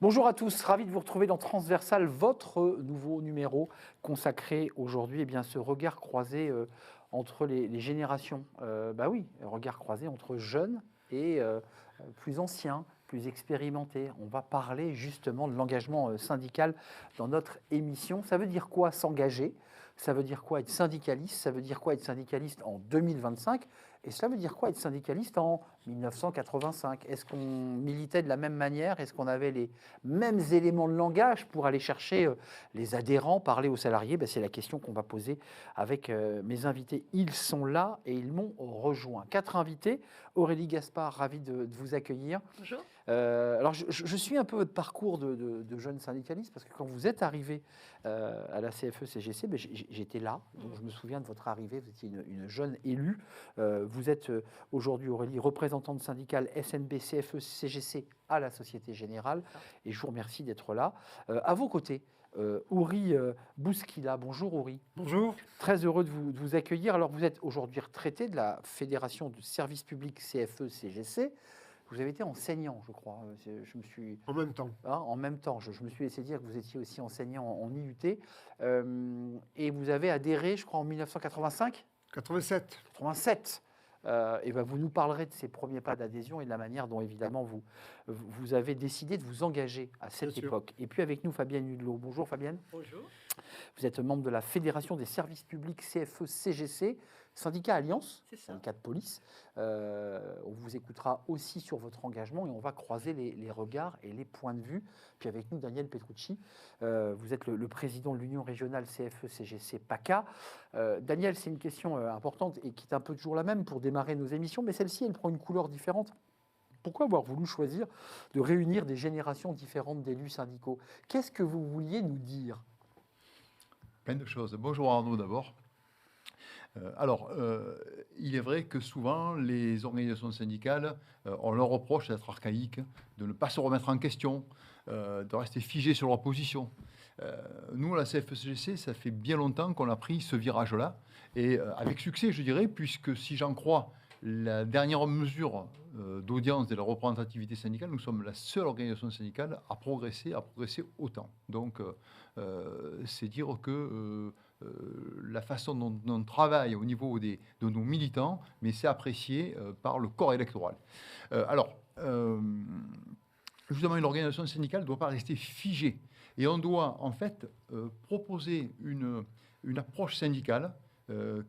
Bonjour à tous, ravi de vous retrouver dans Transversal, votre nouveau numéro consacré aujourd'hui à ce regard croisé entre les générations. Oui, regard croisé entre jeunes et plus anciens, plus expérimentés. On va parler justement de l'engagement syndical dans notre émission. Ça veut dire quoi s'engager? Ça veut dire quoi être syndicaliste? Ça veut dire quoi être syndicaliste en 2025? Et cela veut dire quoi être syndicaliste en 1985? Est-ce qu'on militait de la même manière? Est-ce qu'on avait les mêmes éléments de langage pour aller chercher les adhérents, parler aux salariés? C'est la question qu'on va poser avec mes invités. Ils sont là et ils m'ont rejoint. 4 invités. Aurélie Gaspard, ravi de vous accueillir. Bonjour. Alors, je suis un peu votre parcours de jeune syndicaliste parce que quand vous êtes arrivé à la CFE-CGC, j'étais là, donc je me souviens de votre arrivée. Vous étiez une jeune élue. Vous êtes aujourd'hui, Aurélie, représentante syndicale SNB CFE-CGC à la Société Générale, et je vous remercie d'être là. À vos côtés, Ouri Bouskila. Bonjour Ouri. Bonjour. Très heureux de vous accueillir. Alors vous êtes aujourd'hui retraité de la Fédération du service public CFE-CGC. Vous avez été enseignant, je crois. Je me suis... En même temps. En même temps, je me suis laissé dire que vous étiez aussi enseignant en IUT. Et vous avez adhéré, je crois, en 1985 87. 87. Vous nous parlerez de ces premiers pas d'adhésion et de la manière dont, évidemment, vous avez décidé de vous engager à cette époque. Et puis avec nous, Fabienne Hudelot. Bonjour Fabienne. Bonjour. Vous êtes membre de la Fédération des services publics CFE-CGC, syndicat Alliance, syndicat de police. On vous écoutera aussi sur votre engagement et on va croiser les regards et les points de vue. Puis avec nous, Daniel Petrucci, vous êtes le président de l'Union régionale CFE-CGC PACA. Daniel, c'est une question importante et qui est un peu toujours la même pour démarrer nos émissions, mais celle-ci, elle prend une couleur différente. Pourquoi avoir voulu choisir de réunir des générations différentes d'élus syndicaux? Qu'est-ce que vous vouliez nous dire? Plein de choses. Bonjour Arnaud d'abord. Il est vrai que souvent les organisations syndicales, on leur reproche d'être archaïques, de ne pas se remettre en question, de rester figées sur leur position. Nous, à la CFE-CGC, ça fait bien longtemps qu'on a pris ce virage-là, et avec succès, je dirais, puisque si j'en crois la dernière mesure d'audience de la représentativité syndicale, nous sommes la seule organisation syndicale à progresser autant. Donc, c'est dire que la façon dont on travaille au niveau de nos militants, mais c'est apprécié par le corps électoral. Justement, une organisation syndicale ne doit pas rester figée. Et on doit, en fait, proposer une approche syndicale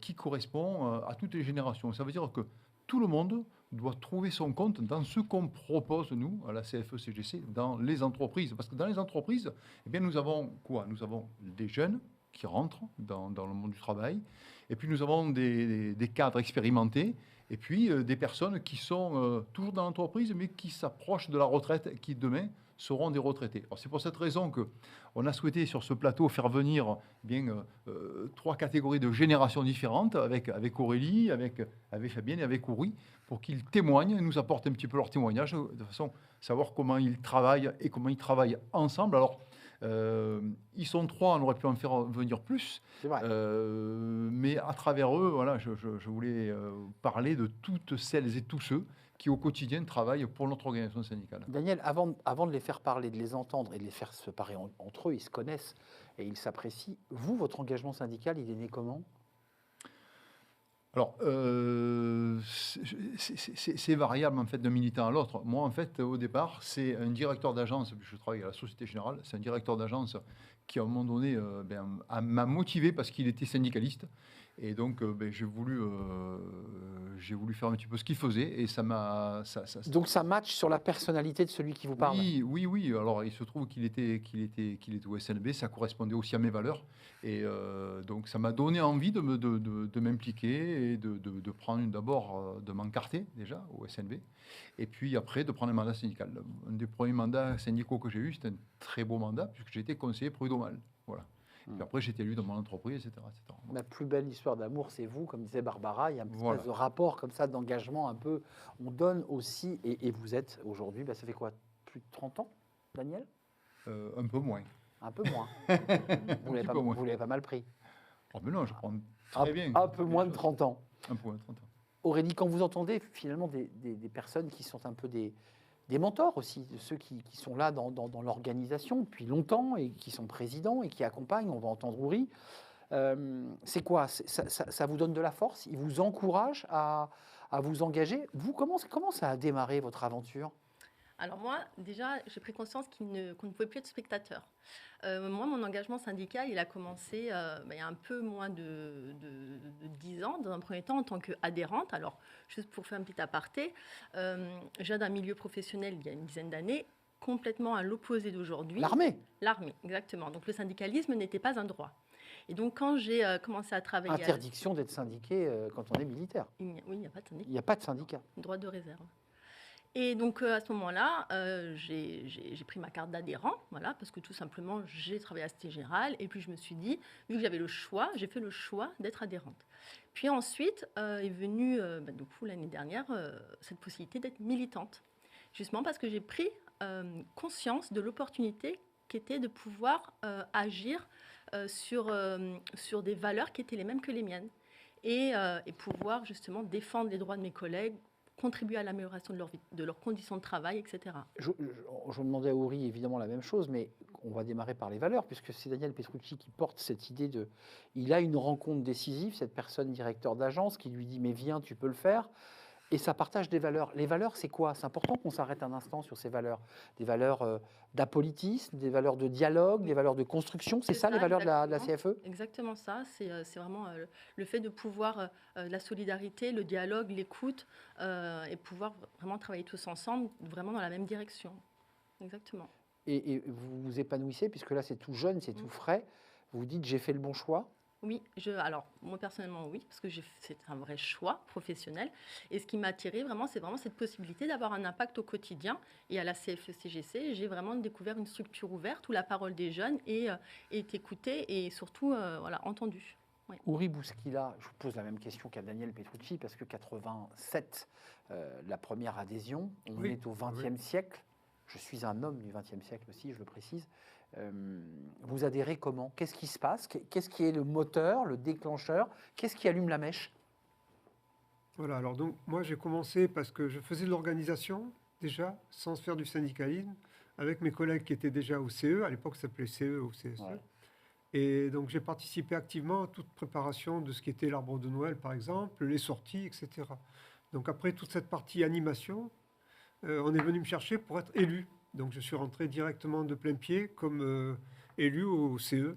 qui correspond à toutes les générations. Ça veut dire que tout le monde doit trouver son compte dans ce qu'on propose, nous, à la CFE-CGC, dans les entreprises. Parce que dans les entreprises, nous avons quoi? Nous avons des jeunes qui rentrent dans le monde du travail, et puis nous avons des cadres expérimentés, et puis des personnes qui sont toujours dans l'entreprise, mais qui s'approchent de la retraite, qui demain seront des retraités. Alors, c'est pour cette raison qu'on a souhaité sur ce plateau faire venir 3 catégories de générations différentes, avec Aurélie, avec Fabienne et avec Ouri, pour qu'ils témoignent, nous apportent un petit peu leur témoignage, de façon à savoir comment ils travaillent et comment ils travaillent ensemble. Alors, ils sont 3, on aurait pu en faire venir plus. C'est vrai. Mais à travers eux, voilà, je voulais parler de toutes celles et tous ceux qui, au quotidien, travaillent pour notre organisation syndicale. Daniel, avant de les faire parler, de les entendre et de les faire se parler entre eux, ils se connaissent et ils s'apprécient. Vous, votre engagement syndical, il est né comment? Alors, c'est variable en fait d'un militant à l'autre. Moi, en fait, au départ, c'est un directeur d'agence, je travaille à la Société Générale, c'est un directeur d'agence qui, à un moment donné, m'a motivé parce qu'il était syndicaliste. Et donc, j'ai voulu faire un petit peu ce qu'il faisait et ça m'a... Donc, ça match sur la personnalité de celui qui vous parle? Oui. Alors, il se trouve qu'il était au SNB, ça correspondait aussi à mes valeurs. Et donc, ça m'a donné envie de m'impliquer et de prendre d'abord, de m'encarter déjà au SNB. Et puis après, de prendre un mandat syndical. Un des premiers mandats syndicaux que j'ai eu, c'était un très beau mandat puisque j'ai été conseiller prud'homal. Voilà. Puis après, j'ai été élu dans mon entreprise, etc. La plus belle histoire d'amour, c'est vous, comme disait Barbara. Il y a un petit espèce de rapport comme ça, d'engagement un peu. On donne aussi, et vous êtes aujourd'hui, ça fait quoi? Plus de 30 ans, Daniel? Un peu moins. Un peu moins. Vous l'avez pas mal pris. Oh, mais non, je prends très bien. Un peu moins de 30 ans. Un peu moins de 30 ans. Aurélie, quand vous entendez finalement des personnes qui sont un peu des des mentors aussi, de ceux qui sont là dans l'organisation depuis longtemps et qui sont présidents et qui accompagnent. On va entendre Oury. C'est quoi? Ça vous donne de la force? Il vous encourage à vous engager? Vous, comment ça a démarré votre aventure? Alors moi, déjà, j'ai pris conscience qu'on ne pouvait plus être spectateur. Moi, mon engagement syndical, il a commencé il y a un peu moins de 10 ans, dans un premier temps en tant qu'adhérente. Alors, juste pour faire un petit aparté, je viens d'un milieu professionnel il y a une dizaine d'années, complètement à l'opposé d'aujourd'hui. L'armée? L'armée, exactement. Donc le syndicalisme n'était pas un droit. Et donc quand j'ai commencé à travailler... Interdiction d'être syndiqué quand on est militaire. Oui, il n'y a pas de syndicat. Il n'y a pas de syndicat. Droit de réserve. Et donc à ce moment-là, j'ai pris ma carte d'adhérent, voilà, parce que tout simplement, j'ai travaillé à Société Générale. Et puis je me suis dit, vu que j'avais le choix, j'ai fait le choix d'être adhérente. Puis ensuite est venue, du coup, l'année dernière, cette possibilité d'être militante. Justement parce que j'ai pris conscience de l'opportunité qu'était de pouvoir agir sur des valeurs qui étaient les mêmes que les miennes. Et pouvoir justement défendre les droits de mes collègues, contribuer à l'amélioration de leurs conditions de travail, etc. Je demandais à Oury évidemment la même chose, mais on va démarrer par les valeurs, puisque c'est Daniel Petrucci qui porte cette idée de... Il a une rencontre décisive, cette personne directeur d'agence, qui lui dit « mais viens, tu peux le faire ». Et ça partage des valeurs. Les valeurs, c'est quoi? C'est important qu'on s'arrête un instant sur ces valeurs. Des valeurs d'apolitisme, des valeurs de dialogue, des valeurs de construction. C'est ça les valeurs de la CFE? Exactement ça. C'est vraiment le fait de pouvoir, la solidarité, le dialogue, l'écoute, et pouvoir vraiment travailler tous ensemble, vraiment dans la même direction. Exactement. Et vous vous épanouissez, puisque là c'est tout jeune, c'est tout frais. Vous vous dites, j'ai fait le bon choix? Oui, alors moi personnellement oui, parce que c'est un vrai choix professionnel. Et ce qui m'a attirée vraiment, c'est vraiment cette possibilité d'avoir un impact au quotidien. Et à la CFE-CGC, j'ai vraiment découvert une structure ouverte où la parole des jeunes est écoutée et surtout entendue. Oui. Oury Bousquila, je vous pose la même question qu'à Daniel Petrucci, parce que 87, la première adhésion, on est au XXe siècle. Je suis un homme du XXe siècle aussi, je le précise. Vous adhérez comment? Qu'est-ce qui se passe? Qu'est-ce qui est le moteur, le déclencheur? Qu'est-ce qui allume la mèche? Voilà, alors donc moi j'ai commencé parce que je faisais de l'organisation déjà, sans faire du syndicalisme, avec mes collègues qui étaient déjà au CE, à l'époque ça s'appelait CE ou CSE. Ouais. Et donc j'ai participé activement à toute préparation de ce qui était l'arbre de Noël par exemple, les sorties, etc. Donc après toute cette partie animation, on est venu me chercher pour être élu. Donc je suis rentré directement de plein pied comme élu au CE.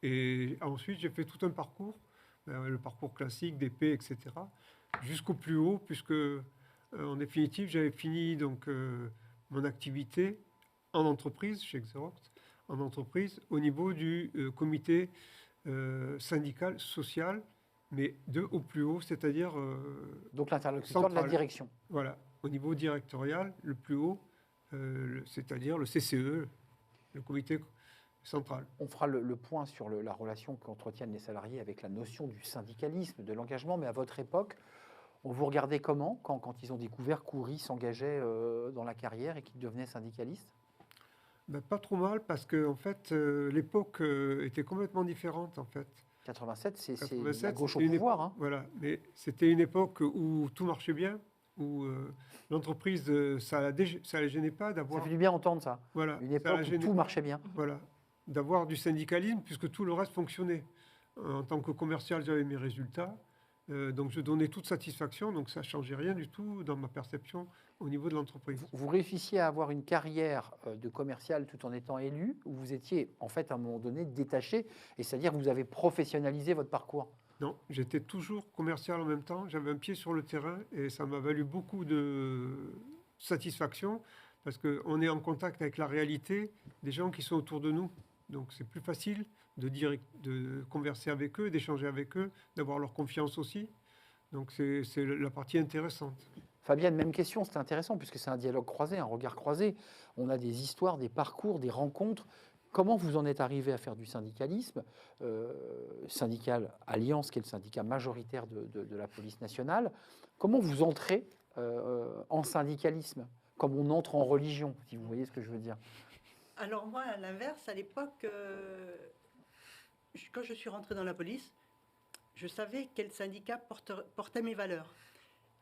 Et ensuite j'ai fait tout un parcours, le parcours classique, d'épée, etc. Jusqu'au plus haut, puisque en définitive j'avais fini donc mon activité en entreprise, chez Xerox, en entreprise, au niveau du comité syndical, social, mais au plus haut, c'est-à-dire... donc l'interlocuteur de la direction. Voilà, au niveau directorial, le plus haut, c'est-à-dire le CCE, le comité central. On fera le point sur la relation qu'entretiennent les salariés avec la notion du syndicalisme, de l'engagement, mais à votre époque, on vous regardait comment quand ils ont découvert qu'Oury s'engageait dans la carrière et qu'il devenait syndicaliste? Ben, pas trop mal, parce que en fait, l'époque était complètement différente, en fait. 87, c'est la gauche au pouvoir. Hein. Voilà, mais c'était une époque où tout marchait bien, où l'entreprise, ça ne la gênait pas d'avoir... Ça fait du bien entendre ça. Voilà, une époque où tout marchait bien. Voilà, d'avoir du syndicalisme, puisque tout le reste fonctionnait. En tant que commercial, j'avais mes résultats, donc je donnais toute satisfaction, donc ça ne changeait rien du tout dans ma perception au niveau de l'entreprise. Vous réussissiez à avoir une carrière de commercial tout en étant élu, ou vous étiez en fait à un moment donné détaché, et c'est-à-dire que vous avez professionnalisé votre parcours? Non, j'étais toujours commercial en même temps, j'avais un pied sur le terrain, et ça m'a valu beaucoup de satisfaction, parce qu'on est en contact avec la réalité des gens qui sont autour de nous. Donc c'est plus facile de converser avec eux, d'échanger avec eux, d'avoir leur confiance aussi. Donc c'est la partie intéressante. Fabienne, même question, c'est intéressant puisque c'est un dialogue croisé, un regard croisé. On a des histoires, des parcours, des rencontres. Comment vous en êtes arrivé à faire du syndicalisme syndical Alliance, qui est le syndicat majoritaire de la police nationale. Comment vous entrez en syndicalisme, comme on entre en religion, si vous voyez ce que je veux dire? Alors moi, à l'inverse, à l'époque, quand je suis rentrée dans la police, je savais quel syndicat portait mes valeurs.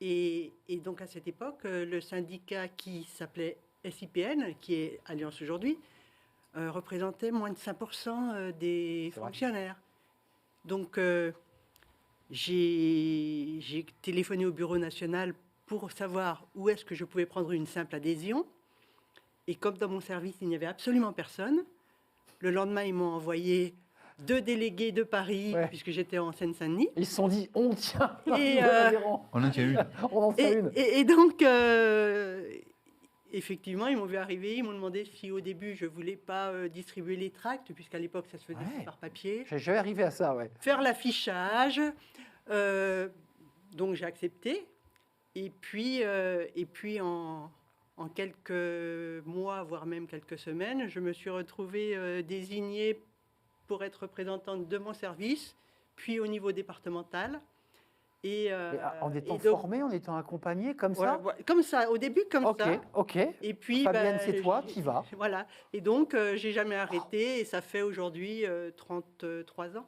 Et donc à cette époque, le syndicat qui s'appelait SIPN, qui est Alliance aujourd'hui, représentait moins de 5% des C'est vrai. fonctionnaires. Donc j'ai téléphoné au bureau national pour savoir où est-ce que je pouvais prendre une simple adhésion. Et comme dans mon service, il n'y avait absolument personne, le lendemain, ils m'ont envoyé 2 délégués de Paris, Ouais. puisque j'étais en Seine-Saint-Denis. Ils se sont dit, on tient un Et, nouvel adhérent. On en tient une. On en fait une. Et donc, effectivement, ils m'ont vu arriver, ils m'ont demandé si au début, je ne voulais pas distribuer les tracts, puisqu'à l'époque, ça se faisait Ouais. par papier. Je vais arriver à ça, ouais. Faire l'affichage. Donc, j'ai accepté. Et puis en quelques mois, voire même quelques semaines, je me suis retrouvée désignée pour être représentante de mon service, puis au niveau départemental. Et, Et en étant et donc, formé, en étant accompagné, comme voilà, ça. voilà, comme ça, au début, comme Ok, ça. ok. Et puis, Fabienne, c'est toi, j'ai- t'y vas. Voilà. Et donc, j'ai jamais arrêté, et ça fait aujourd'hui 33 ans.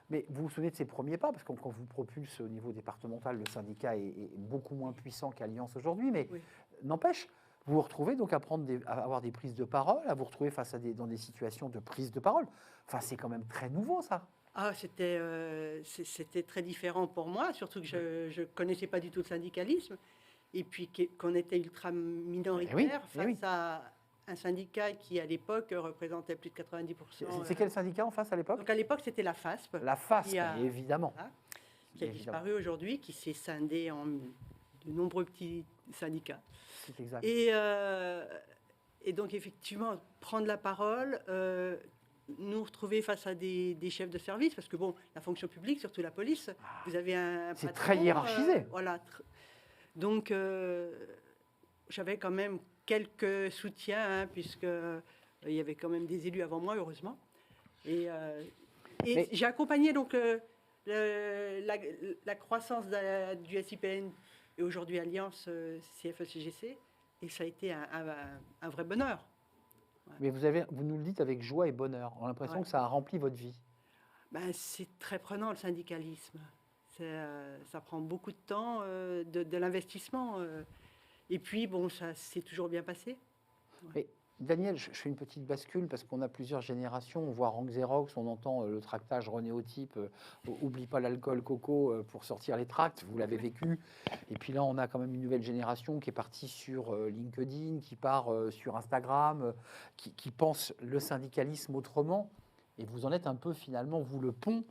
Mais vous vous souvenez de ses premiers pas, parce que quand vous propulse au niveau départemental, le syndicat est beaucoup moins puissant qu'Alliance aujourd'hui, mais Oui. n'empêche, vous vous retrouvez donc à avoir des prises de parole, à vous retrouver face à dans des situations de prise de parole. Enfin, c'est quand même très nouveau, ça. Ah, c'était très différent pour moi, surtout que je ne connaissais pas du tout le syndicalisme. Et puis qu'on était ultra minoritaire Eh oui. face à un syndicat qui, à l'époque, représentait plus de 90%. C'est quel syndicat en face à l'époque? Donc, à l'époque, c'était la FASP, La FASP, qui a- évidemment. Voilà. qui a Évidemment. disparu aujourd'hui, qui s'est scindé en de nombreux petits syndicats. C'est exact. Et donc, effectivement, prendre la parole, nous retrouver face à des chefs de service, parce que, bon, la fonction publique, surtout la police, vous avez un C'est patron, très hiérarchisé. voilà. Donc, j'avais quand même quelques soutiens, puisque il y avait quand même des élus avant moi, heureusement. Et Mais- j'ai accompagné donc la croissance du SIPN et aujourd'hui Alliance CFE-CGC, et ça a été un vrai bonheur. Mais vous nous le dites avec joie et bonheur. On a l'impression Ouais. que ça a rempli votre vie. Ben, c'est très prenant le syndicalisme. Ça prend beaucoup de temps, de l'investissement. Et puis, bon, ça s'est toujours bien passé. Mais Daniel, je fais une petite bascule parce qu'on a plusieurs générations. On voit Rank Xerox, on entend le tractage renéotype, oublie pas l'alcool coco pour sortir les tracts, vous l'avez vécu. Et puis là, on a quand même une nouvelle génération qui est partie sur LinkedIn, qui part sur Instagram, qui pense le syndicalisme autrement. Et vous en êtes un peu finalement, vous, le pont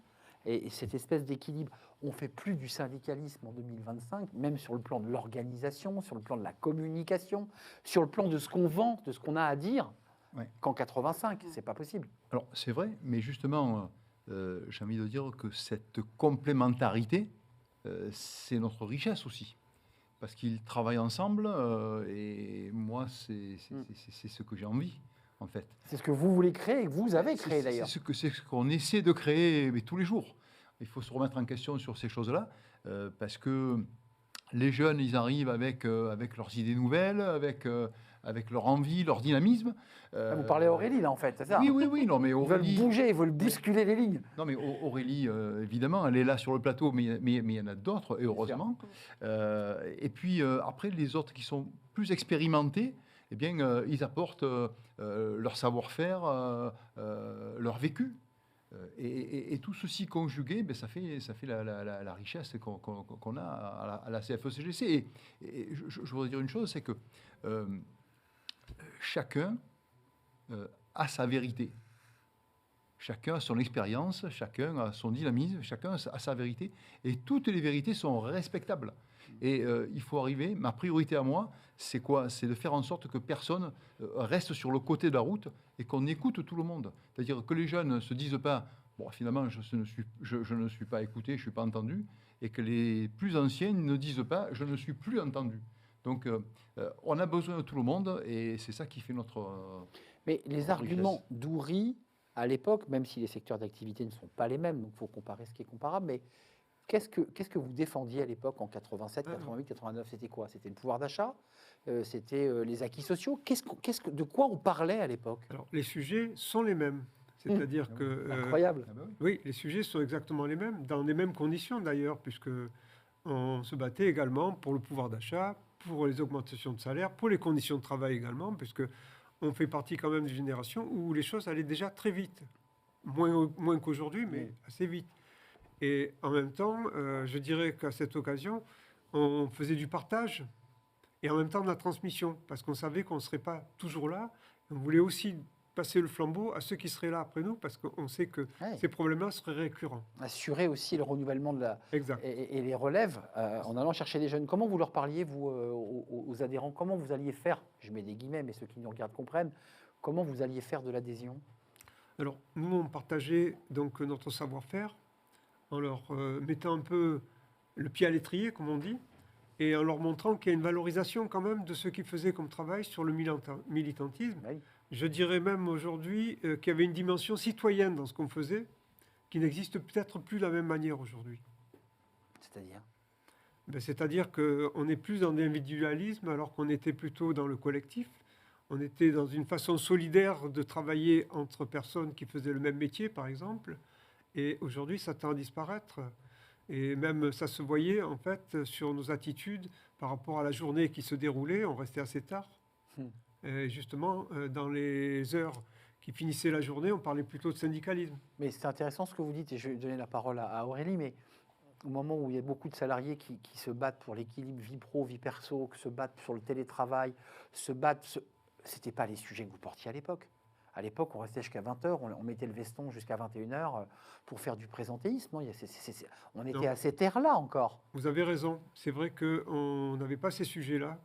et cette espèce d'équilibre. On fait plus du syndicalisme en 2025, même sur le plan de l'organisation, sur le plan de la communication, sur le plan de ce qu'on vend, de ce qu'on a à dire, Ouais. qu'en 85, c'est pas possible. Alors, c'est vrai, mais justement, j'ai envie de dire que cette complémentarité, c'est notre richesse aussi. Parce qu'ils travaillent ensemble, et moi, c'est ce que j'ai envie, en fait. C'est ce que vous voulez créer et que vous avez créé C'est d'ailleurs. c'est ce qu'on essaie de créer mais tous les jours. Il faut se remettre en question sur ces choses-là, parce que les jeunes, ils arrivent avec leurs idées nouvelles, avec leur envie, leur dynamisme. Vous parlez à Aurélie là en fait, c'est ça? Oui, non, mais Ils Aurélie... veulent bouger, ils veulent bousculer les lignes. Non, mais Aurélie, évidemment, elle est là sur le plateau, mais il y en a d'autres, et heureusement. Et puis, après, les autres qui sont plus expérimentés, eh bien, ils apportent leur savoir-faire, leur vécu. Et tout ceci conjugué, ben, ça fait la richesse qu'on a à la CFE-CGC. Et je voudrais dire une chose, c'est que chacun a sa vérité. Chacun a son expérience, chacun a son dynamisme, chacun a sa vérité. Et toutes les vérités sont respectables. Et il faut arriver, ma priorité à moi, c'est quoi? C'est de faire en sorte que personne reste sur le côté de la route et qu'on écoute tout le monde. C'est-à-dire que les jeunes ne se disent pas, bon, finalement, je ne suis pas écouté, je ne suis pas entendu, et que les plus anciens ne disent pas, je ne suis plus entendu. Donc, on a besoin de tout le monde, et c'est ça qui fait notre... Mais les richesse. arguments d'Oury, à l'époque, même si les secteurs d'activité ne sont pas les mêmes, donc il faut comparer ce qui est comparable, mais qu'est-ce que vous défendiez à l'époque en 87, 88, 89? C'était quoi? C'était le pouvoir d'achat? C'était les acquis sociaux? De quoi on parlait à l'époque? Alors, les sujets sont les mêmes. C'est-à-dire que... Incroyable. Ah ben oui. oui, les sujets sont exactement les mêmes, dans les mêmes conditions d'ailleurs, puisque on se battait également pour le pouvoir d'achat, pour les augmentations de salaire, pour les conditions de travail également, puisque on fait partie quand même d'une génération où les choses allaient déjà très vite. Moins qu'aujourd'hui, mais assez vite. Et en même temps, je dirais qu'à cette occasion, on faisait du partage et en même temps de la transmission, parce qu'on savait qu'on ne serait pas toujours là. On voulait aussi passer le flambeau à ceux qui seraient là après nous, parce qu'on sait que ces problèmes-là seraient récurrents. Assurer aussi le renouvellement de la, Exact. et les relèves en allant chercher des jeunes. Comment vous leur parliez, vous, aux adhérents? Comment vous alliez faire, je mets des guillemets, mais ceux qui nous regardent comprennent, comment vous alliez faire de l'adhésion? Alors, nous, on partageait donc notre savoir-faire en leur mettant un peu le pied à l'étrier, comme on dit, et en leur montrant qu'il y a une valorisation quand même de ce qu'ils faisaient comme travail sur le militantisme. Oui. Je dirais même aujourd'hui qu'il y avait une dimension citoyenne dans ce qu'on faisait, qui n'existe peut-être plus de la même manière aujourd'hui. C'est-à-dire? C'est-à-dire qu'on n'est plus dans l'individualisme alors qu'on était plutôt dans le collectif. On était dans une façon solidaire de travailler entre personnes qui faisaient le même métier, par exemple. Et aujourd'hui, ça tend à disparaître. Et même, ça se voyait, en fait, sur nos attitudes par rapport à la journée qui se déroulait. On restait assez tard. Et justement, dans les heures qui finissaient la journée, on parlait plutôt de syndicalisme. Mais c'est intéressant ce que vous dites, et je vais donner la parole à Aurélie, mais au moment où il y a beaucoup de salariés qui se battent pour l'équilibre vie pro, vie perso, qui se battent sur le télétravail, c'était pas les sujets que vous portiez à l'époque. À l'époque, on restait jusqu'à 20h, on mettait le veston jusqu'à 21h pour faire du présentéisme. Non, on était à cette ère-là encore. Vous avez raison. C'est vrai qu'on n'avait pas ces sujets-là.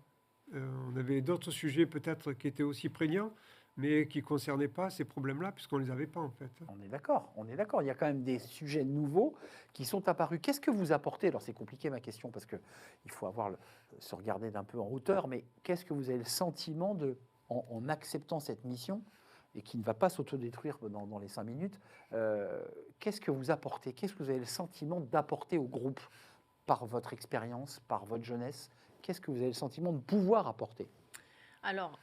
On avait d'autres sujets peut-être qui étaient aussi prégnants, mais qui ne concernaient pas ces problèmes-là, puisqu'on ne les avait pas en fait. On est d'accord, on est d'accord. Il y a quand même des sujets nouveaux qui sont apparus. Qu'est-ce que vous apportez? Alors c'est compliqué ma question, parce qu'il faut se regarder d'un peu en hauteur, mais qu'est-ce que vous avez le sentiment en acceptant cette mission, et qui ne va pas s'autodétruire dans les 5 minutes, qu'est-ce que vous apportez? Qu'est-ce que vous avez le sentiment d'apporter au groupe par votre expérience, par votre jeunesse? Qu'est-ce que vous avez le sentiment de pouvoir apporter? Alors,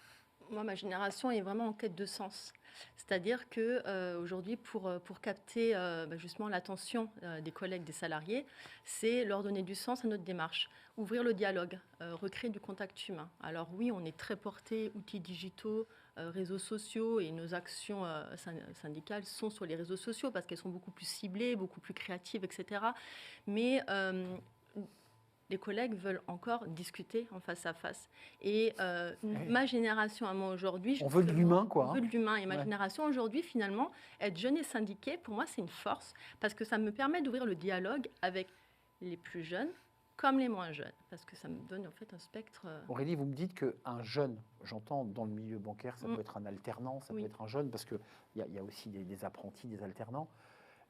moi, ma génération est vraiment en quête de sens. C'est-à-dire qu'aujourd'hui, pour capter justement l'attention des collègues, des salariés, c'est leur donner du sens à notre démarche, ouvrir le dialogue, recréer du contact humain. Alors oui, on est très porté outils digitaux, réseaux sociaux, et nos actions syndicales sont sur les réseaux sociaux parce qu'elles sont beaucoup plus ciblées, beaucoup plus créatives, etc. Mais les collègues veulent encore discuter en face à face. Et ma génération, à moi aujourd'hui... On veut de l'humain, quoi. On veut de l'humain. Et ma génération aujourd'hui, finalement, être jeune et syndiqué, pour moi, c'est une force, parce que ça me permet d'ouvrir le dialogue avec les plus jeunes comme les moins jeunes, parce que ça me donne en fait un spectre... Aurélie, vous me dites qu'un jeune, j'entends dans le milieu bancaire, ça peut être un alternant, ça peut être un jeune, parce qu'il y a aussi des apprentis, des alternants.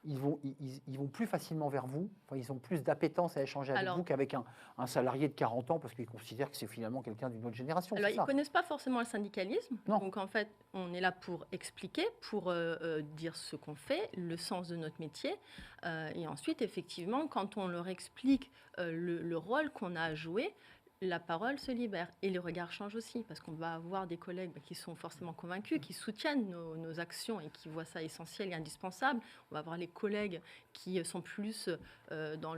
Ils vont plus facilement vers vous, enfin, ils ont plus d'appétence à échanger avec vous qu'avec un salarié de 40 ans, parce qu'ils considèrent que c'est finalement quelqu'un d'une autre génération. Alors, ils ne connaissent pas forcément le syndicalisme. Non. Donc, en fait, on est là pour expliquer, pour dire ce qu'on fait, le sens de notre métier. Et ensuite, effectivement, quand on leur explique le rôle qu'on a à jouer, la parole se libère et les regards changent aussi, parce qu'on va avoir des collègues qui sont forcément convaincus, qui soutiennent nos actions et qui voient ça essentiel et indispensable. On va avoir les collègues qui sont plus dans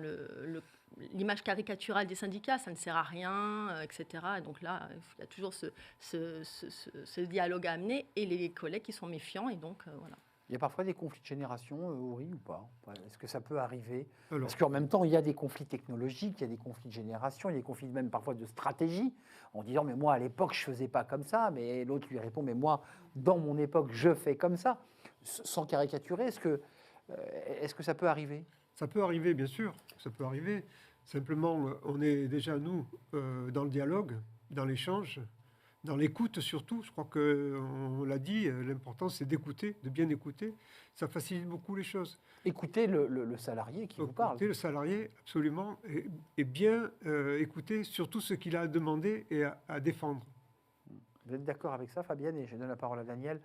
l'image caricaturale des syndicats, ça ne sert à rien, etc. Et donc là, il y a toujours ce dialogue à amener, et les collègues qui sont méfiants, et donc voilà. Il y a parfois des conflits de génération, Aurélie, ou pas? Est-ce que ça peut arriver? Alors, parce qu'en même temps, il y a des conflits technologiques, il y a des conflits de génération, il y a des conflits même parfois de stratégie, en disant, mais moi, à l'époque, je ne faisais pas comme ça, mais l'autre lui répond, mais moi, dans mon époque, je fais comme ça. Sans caricaturer, est-ce que ça peut arriver? Ça peut arriver, bien sûr, ça peut arriver. Simplement, on est déjà, nous, dans le dialogue, dans l'échange, dans l'écoute surtout. Je crois qu'on l'a dit, l'important c'est d'écouter, de bien écouter. Ça facilite beaucoup les choses. Écoutez le salarié qui vous parle. Écouter le salarié, absolument, et bien écouter surtout ce qu'il a à demander et à défendre. Vous êtes d'accord avec ça, Fabienne? Et je donne la parole à Daniel.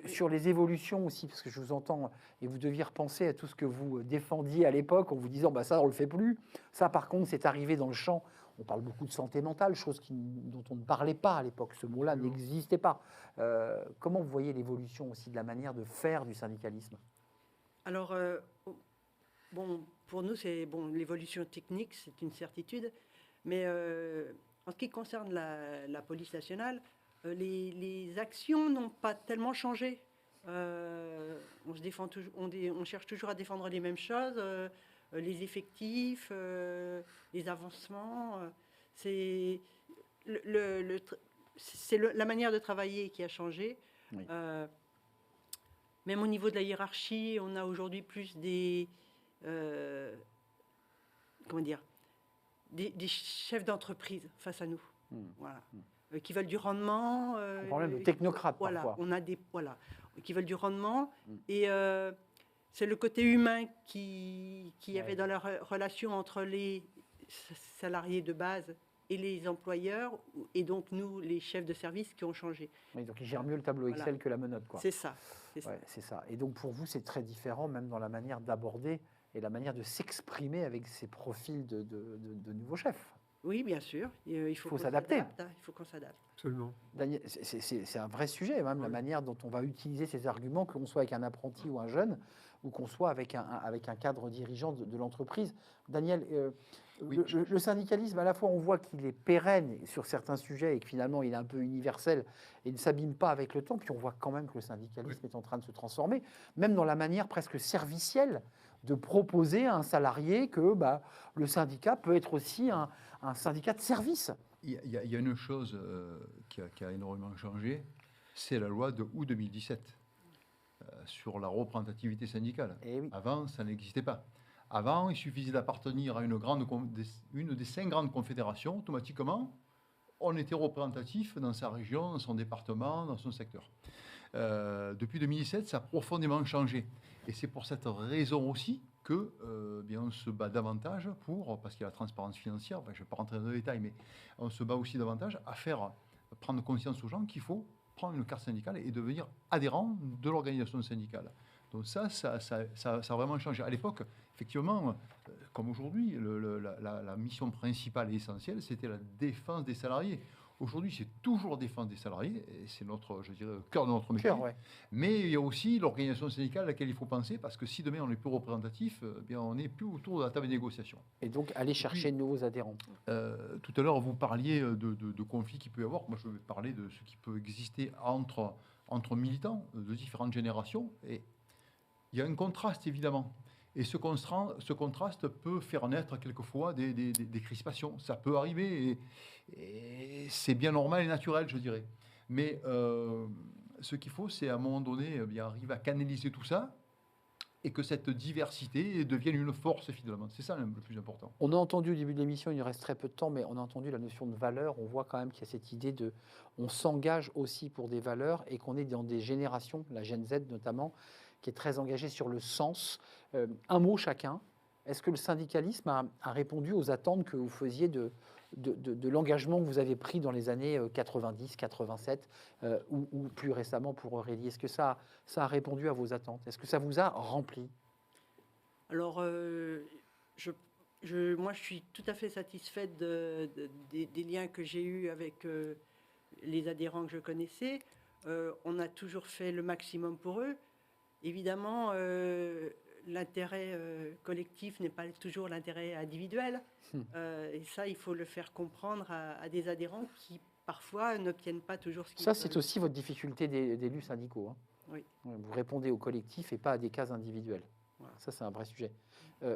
Sur les évolutions aussi, parce que je vous entends, et vous deviez repenser à tout ce que vous défendiez à l'époque en vous disant, bah, ça, on ne le fait plus. Ça, par contre, c'est arrivé dans le champ. On parle beaucoup de santé mentale, chose dont on ne parlait pas à l'époque. Ce mot-là n'existait pas. Comment vous voyez l'évolution aussi de la manière de faire du syndicalisme? Alors, bon, pour nous, c'est bon, l'évolution technique, c'est une certitude. Mais en ce qui concerne la police nationale, les actions n'ont pas tellement changé. On se défend toujours, on cherche toujours à défendre les mêmes choses, les effectifs, les avancements. C'est la manière de travailler qui a changé. Oui. Même au niveau de la hiérarchie, on a aujourd'hui plus comment dire, des chefs d'entreprise face à nous, voilà, qui veulent du rendement. Un problème de technocrate voilà, parfois. on a qui veulent du rendement et c'est le côté humain qui y avait dans la relation entre les salariés de base et les employeurs, et donc nous, les chefs de service, qui ont changé. Oui, donc ils gèrent mieux le tableau Excel Voilà. que la menotte, quoi. C'est ça. Ouais, c'est ça. Et donc pour vous, c'est très différent, même dans la manière d'aborder et la manière de s'exprimer avec ces profils de nouveaux chefs. Oui, bien sûr. Il faut Faut qu'on s'adapter. s'adapte, hein. Il faut qu'on s'adapte. Absolument. Daniel, c'est un vrai sujet, même la Oui. manière dont on va utiliser ces arguments, qu'on soit avec un apprenti ou un jeune, ou qu'on soit avec un cadre dirigeant de l'entreprise. Daniel, Oui. le syndicalisme, à la fois, on voit qu'il est pérenne sur certains sujets et que finalement, il est un peu universel et ne s'abîme pas avec le temps. Puis on voit quand même que le syndicalisme est en train de se transformer, même dans la manière presque servicielle de proposer à un salarié que le syndicat peut être aussi un syndicat de service. Il y a une chose qui a énormément changé, c'est la loi de août 2017 sur la représentativité syndicale. Et oui. Avant, ça n'existait pas. Avant, il suffisait d'appartenir à une des 5 grandes confédérations. Automatiquement, on était représentatif dans sa région, dans son département, dans son secteur. Depuis 2017, ça a profondément changé. Et c'est pour cette raison aussi que bien on se bat davantage parce qu'il y a la transparence financière, je ne vais pas rentrer dans le détail, mais on se bat aussi davantage à faire prendre conscience aux gens qu'il faut prendre une carte syndicale et devenir adhérent de l'organisation syndicale. Donc ça a vraiment changé. À l'époque, effectivement, comme aujourd'hui, la mission principale et essentielle, c'était la défense des salariés. Aujourd'hui, c'est toujours la défense des salariés, et c'est notre, je dirais, le cœur de notre métier. Ouais. Mais il y a aussi l'organisation syndicale à laquelle il faut penser, parce que si demain on n'est plus représentatif, bien on n'est plus autour de la table des négociations. Et donc, aller chercher de nouveaux adhérents. Tout à l'heure, vous parliez de conflits qu'il peut y avoir. Moi, je vais parler de ce qui peut exister entre militants de différentes générations. Et il y a un contraste, évidemment. Et ce contraste peut faire naître quelquefois des crispations. Ça peut arriver et c'est bien normal et naturel, je dirais. Mais ce qu'il faut, c'est à un moment donné bien arriver à canaliser tout ça et que cette diversité devienne une force finalement. C'est ça le plus important. On a entendu au début de l'émission, il nous reste très peu de temps, mais on a entendu la notion de valeur. On voit quand même qu'il y a cette idée on s'engage aussi pour des valeurs et qu'on est dans des générations, la Gen Z notamment, qui est très engagée sur le sens. Un mot chacun. Est-ce que le syndicalisme a répondu aux attentes que vous faisiez de l'engagement que vous avez pris dans les années 90, 87 ou plus récemment pour Aurélie? Est-ce que ça a répondu à vos attentes? Est-ce que ça vous a rempli? Alors, moi, je suis tout à fait satisfaite des liens que j'ai eus avec les adhérents que je connaissais. On a toujours fait le maximum pour eux. Évidemment, l'intérêt collectif n'est pas toujours l'intérêt individuel. Et ça, il faut le faire comprendre à des adhérents qui, parfois, n'obtiennent pas toujours ce qu'ils veulent. Ça, c'est aussi votre difficulté d'élus syndicaux. Hein. Oui. Vous répondez au collectif et pas à des cases individuelles. Voilà. Ça, c'est un vrai sujet.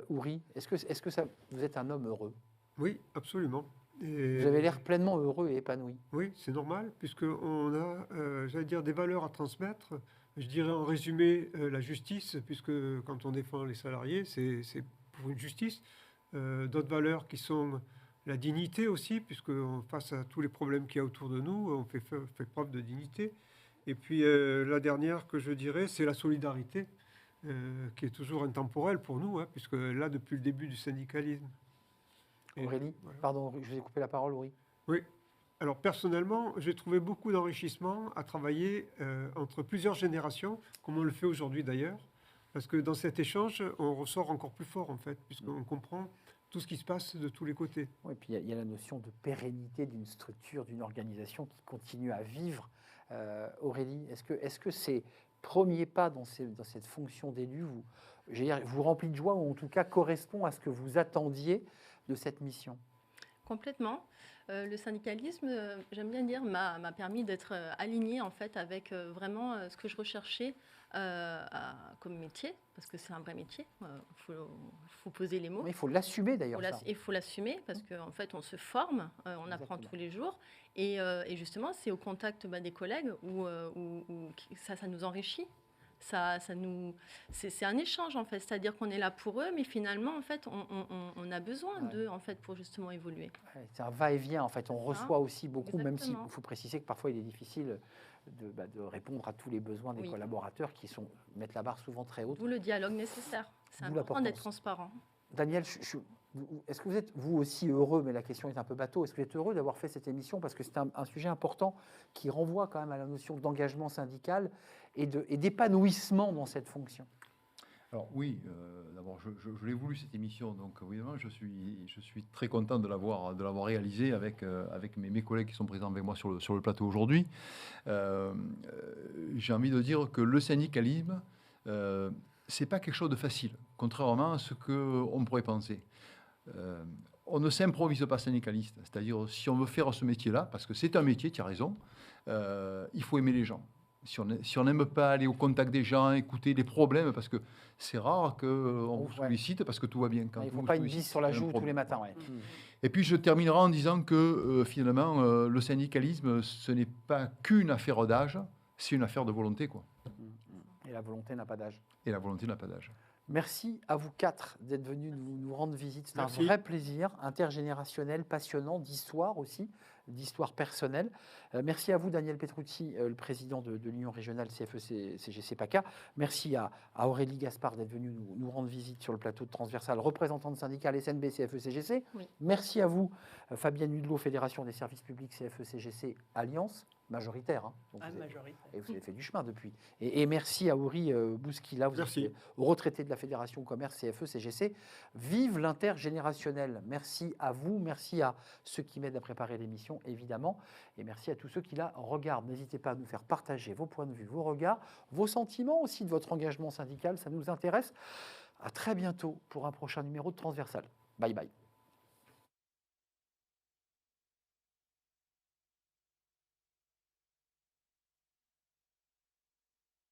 Ouri, est-ce que vous êtes un homme heureux? Oui, absolument. Et Vous avez l'air pleinement heureux et épanoui. oui, c'est normal, puisqu'on a, j'allais dire, des valeurs à transmettre. Je dirais en résumé la justice, puisque quand on défend les salariés, c'est pour une justice. D'autres valeurs qui sont la dignité aussi, puisque face à tous les problèmes qu'il y a autour de nous, on fait preuve de dignité. Et puis la dernière que je dirais, c'est la solidarité, qui est toujours intemporelle pour nous, hein, puisque là, depuis le début du syndicalisme. Et Aurélie, voilà. pardon, je vous ai coupé la parole, Aurélie. Oui. Alors personnellement, j'ai trouvé beaucoup d'enrichissement à travailler entre plusieurs générations, comme on le fait aujourd'hui d'ailleurs, parce que dans cet échange, on ressort encore plus fort en fait, puisqu'on comprend tout ce qui se passe de tous les côtés. Oui, et puis il y a la notion de pérennité d'une structure, d'une organisation qui continue à vivre. Aurélie, est-ce que c'est premier pas dans cette fonction d'élu vous remplit de joie ou en tout cas correspond à ce que vous attendiez de cette mission? Complètement. Le syndicalisme, j'aime bien dire, m'a permis d'être alignée en fait avec vraiment ce que je recherchais comme métier, parce que c'est un vrai métier. Faut poser les mots. Mais il faut l'assumer d'ailleurs. Il faut l'assumer parce qu'en fait, on se forme, on apprend tous les jours. Et justement, c'est au contact des collègues où ça nous enrichit. C'est un échange en fait, c'est-à-dire qu'on est là pour eux, mais finalement en fait on a besoin d'eux en fait pour justement évoluer. Ouais, c'est un va-et-vient en fait, on reçoit aussi beaucoup, même s'il Exactement. faut préciser que parfois il est difficile de répondre à tous les besoins des Oui. collaborateurs qui mettent la barre souvent très haute. D'où le dialogue nécessaire. C'est D'où important d'être l'importance. transparent. Daniel, est-ce que vous êtes vous aussi heureux, mais la question est un peu bateau, est-ce que vous êtes heureux d'avoir fait cette émission parce que c'est un sujet important qui renvoie quand même à la notion d'engagement syndical et d'épanouissement dans cette fonction? Alors oui, d'abord je l'ai voulu cette émission, donc évidemment je suis très content de l'avoir réalisée avec mes collègues qui sont présents avec moi sur le plateau aujourd'hui. J'ai envie de dire que le syndicalisme, c'est pas quelque chose de facile, contrairement à ce qu'on pourrait penser. On ne s'improvise pas syndicaliste, c'est-à-dire si on veut faire ce métier-là, parce que c'est un métier, tu as raison, il faut aimer les gens. Si on n'aime pas aller au contact des gens, écouter les problèmes, parce que c'est rare qu'on vous sollicite parce que tout va bien. Quand Il ne faut vous pas une sollicite, bise sur la il y a un joue tous problème. les matins. Ouais. Et puis je terminerai en disant que finalement, le syndicalisme, ce n'est pas qu'une affaire d'âge, c'est une affaire de volonté, quoi. Et la volonté n'a pas d'âge. Et la volonté n'a pas d'âge. Merci à vous quatre d'être venus nous rendre visite. C'est un Merci. vrai plaisir, intergénérationnel, passionnant, d'histoire aussi, d'histoire personnelle. Merci à vous, Daniel Petrucci, le président de l'Union régionale CFE-CGC PACA. Merci à Aurélie Gaspard d'être venue nous rendre visite sur le plateau de Transversal, représentante syndicale SNB CFE-CGC. Oui. Merci à vous, Fabienne Hudelot, Fédération des services publics CFE-CGC Alliance, majoritaire. Hein. Donc vous avez- Majorité. et vous avez fait du chemin depuis. Et merci à Ouri Bouskila, vous Merci. êtes retraité de la Fédération Commerce CFE-CGC. Vive l'intergénérationnel. Merci à vous, merci à ceux qui m'aident à préparer l'émission, évidemment. Et merci à tous ceux qui la regardent. N'hésitez pas à nous faire partager vos points de vue, vos regards, vos sentiments aussi de votre engagement syndical. Ça nous intéresse. À très bientôt pour un prochain numéro de Transversal. Bye bye.